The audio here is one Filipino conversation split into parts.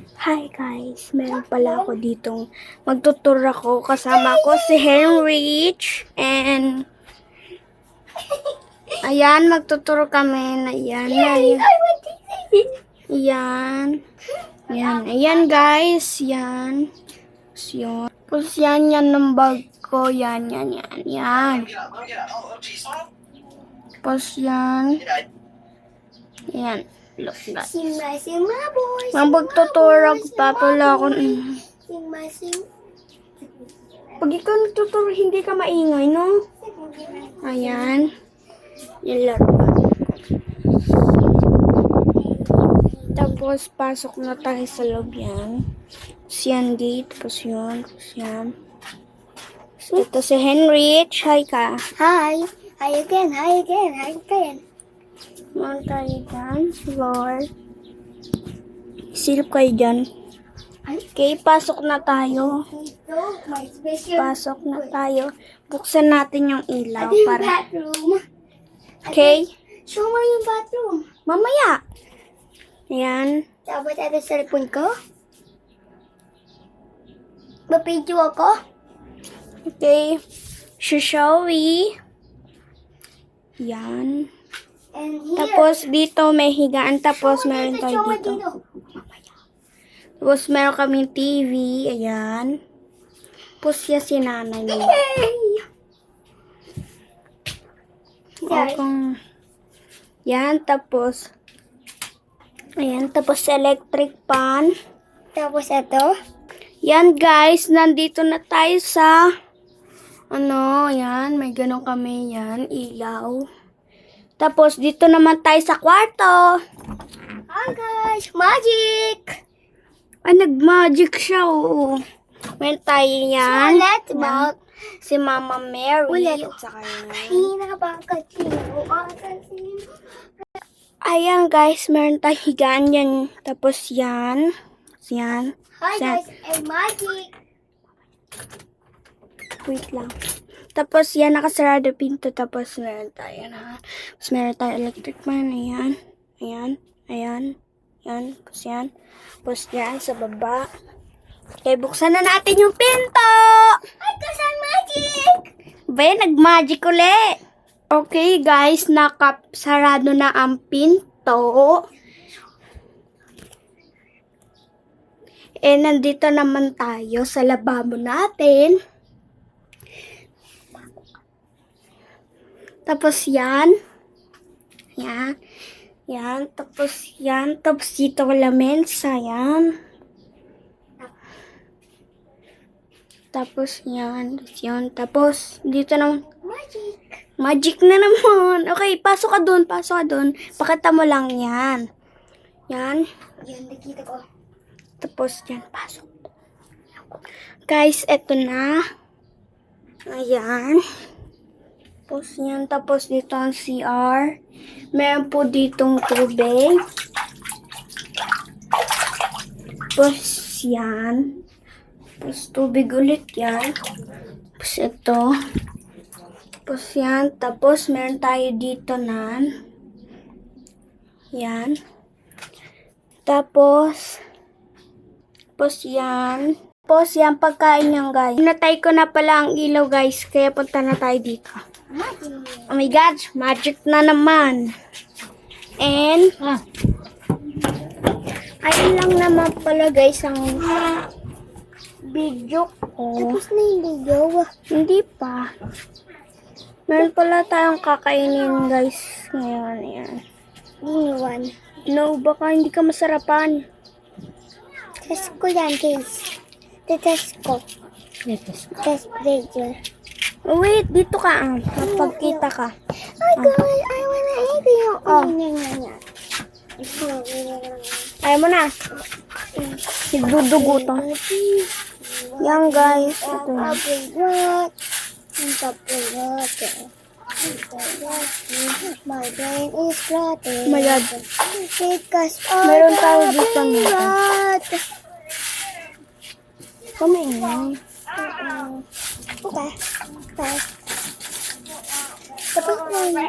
Hi guys, meron pala ako ditong magtutur ako. Kasama ko si Henrich and ayan, magtuturo kami na yan. Ayan guys, yan. Tapos yan ng bag ko, yan. Tapos yan. Look that. Simba, boy. Magtuturog pa pala ako. Simba. Pag ikaw nagtuturo, hindi ka maingay, no? Ayan. Yung laro. Tapos, pasok na tayo sa loob yan. Tapos yan gate. Tapos yun. Tapos yan. So, ito si Henrich. Hi ka. Hi. Hi again. Meron tayo dyan. Floor. Silip kayo dyan. Okay, pasok na tayo. Ito, my special. Pasok na tayo. Buksan natin yung ilaw Ito yung para. bathroom. Okay? Show mo yung bathroom. Mamaya. Ayan. Tapos ito sa cellphone ko. Mapidyo ako. Okay. Shushawi. Yan. And here. Tapos dito may higaan. Tapos meron tayo Show mo dito. Tapos meron kaming TV. Ayan. Tapos yan si nanay mo. Yan. Tapos. Ayan. Tapos electric pan. Tapos ito. Yan guys. Nandito na tayo sa yan. May ganun kami yan. Ilaw. Tapos dito naman tayo sa kwarto. Hi guys, magic. Ay, nag-magic siya, oo. Meron tayo yan. Let's about Si Mama Mary. Ulit. At saka yan. pinakabakatino. Ayan, guys. Meron tayong higaan yan. Tapos yan. Yan. Hi Yan. guys, and magic. Wait lang. Tapos yan, nakasarado pinto. Tapos meron tayo na. Tapos meron tayo electric fan. Ayan. Yan. Tapos yan. Tapos yan sa baba. Okay, buksan na natin yung pinto! Hi guys, and magic. Ba, nag-magic ulit. Okay, guys, nakasarado na ang pinto. Eh, nandito naman tayo sa lababo natin. Tapos yan. Tapos yan. Tapos dito wala mensa. Yan. Tapos yan. Tapos dito naman. Magic. Magic na naman. Okay, pasok ka dun. Pakita mo lang yan. Yan. Yan, nakita ko. Tapos yan, pasok. Guys, eto na. Ayan. Tapos yan. Tapos dito ang CR. Meron po ditong tubig. Tapos yan. Tapos tubig ulit yan. Tapos ito. Tapos yan. Tapos meron tayo dito na. Yan. Tapos yan. Tapos yan, pagkain yan, guys. Natay ko na pala ang ilaw, guys. Kaya punta na tayo dito. Magic. Oh my God, magic na naman. And, ayun lang naman pala, guys, ang video ko. Tapos na yung video. Hindi pa. Meron pala tayong kakainin, guys. Ngayon, yan. Iniwan. No, baka hindi ka masarapan. Test ko yan, guys. Test ko. Test video. Oh, wait, dito ka. Magpagkita ka. Hi guys, I wanna eat you. Oh. Nya. Ayaw mo na. Nagdudugo to. Yan, guys. Ito na. My brain is rotting. Mayad. Because Meron tayo dito nito. rot. Kumain. Okay. Tapos na.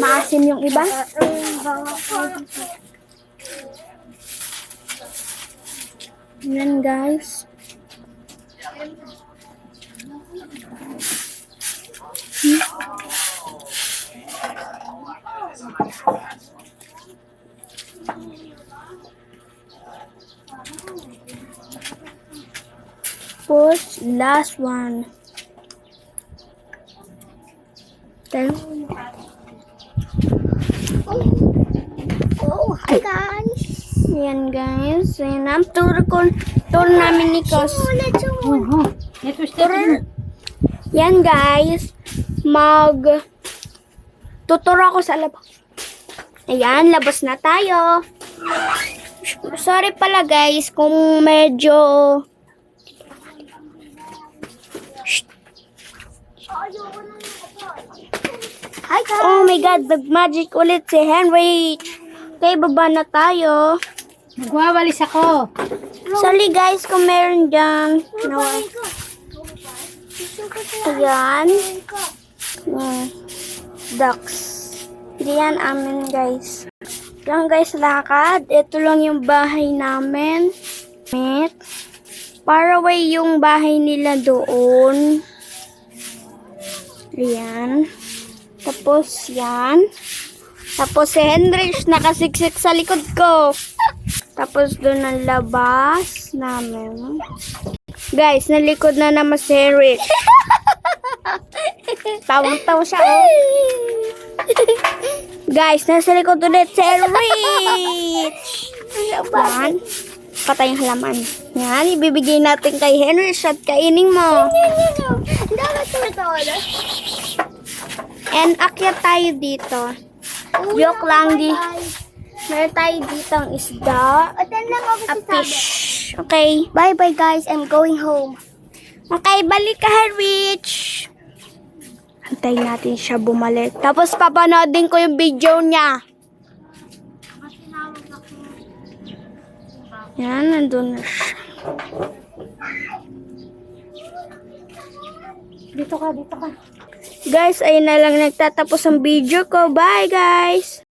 Maasim yung iba. Yan guys. First, last one. Then, Oh, hi guys. yan guys. Yan ang tour namin ni Kos. Let's go. Yan guys. Tutur ako sa labas. Ayan, labas na tayo. Sorry pala guys kung medyo... Hi guys. Oh my God, nag-magic ulit si Henry. Okay, baba na tayo. Nagwawalis ako. Sorry guys kung meron dyan. Ayan. Ducks. Hindi yan amin guys. Yan guys, lakad. Ito lang yung bahay namin. Far away yung bahay nila doon. Ayan. Tapos yan. Tapos si Henrich nakasiksik sa likod ko. Tapos doon ang labas namin. Guys, nalikod na naman si Henrich. Tawang-tawa siya, oh. Guys, nasa likod ulit si Henrich. Yan. Patay yung halaman. Yan, ibibigay natin kay Henrich at kainin mo. And akyat tayo dito. Joke lang di. Meron tayo dito ang isda. Attend lang ako A si Sabi. fish. Okay. Bye-bye guys. I'm going home. Okay, balik ka, Henrich. Antayin natin siya bumalik. Tapos papanoodin ko yung video niya. Yan, nandun na siya. Dito ka, dito ka. Guys, ayun na lang nagtatapos ang video ko. Bye, guys!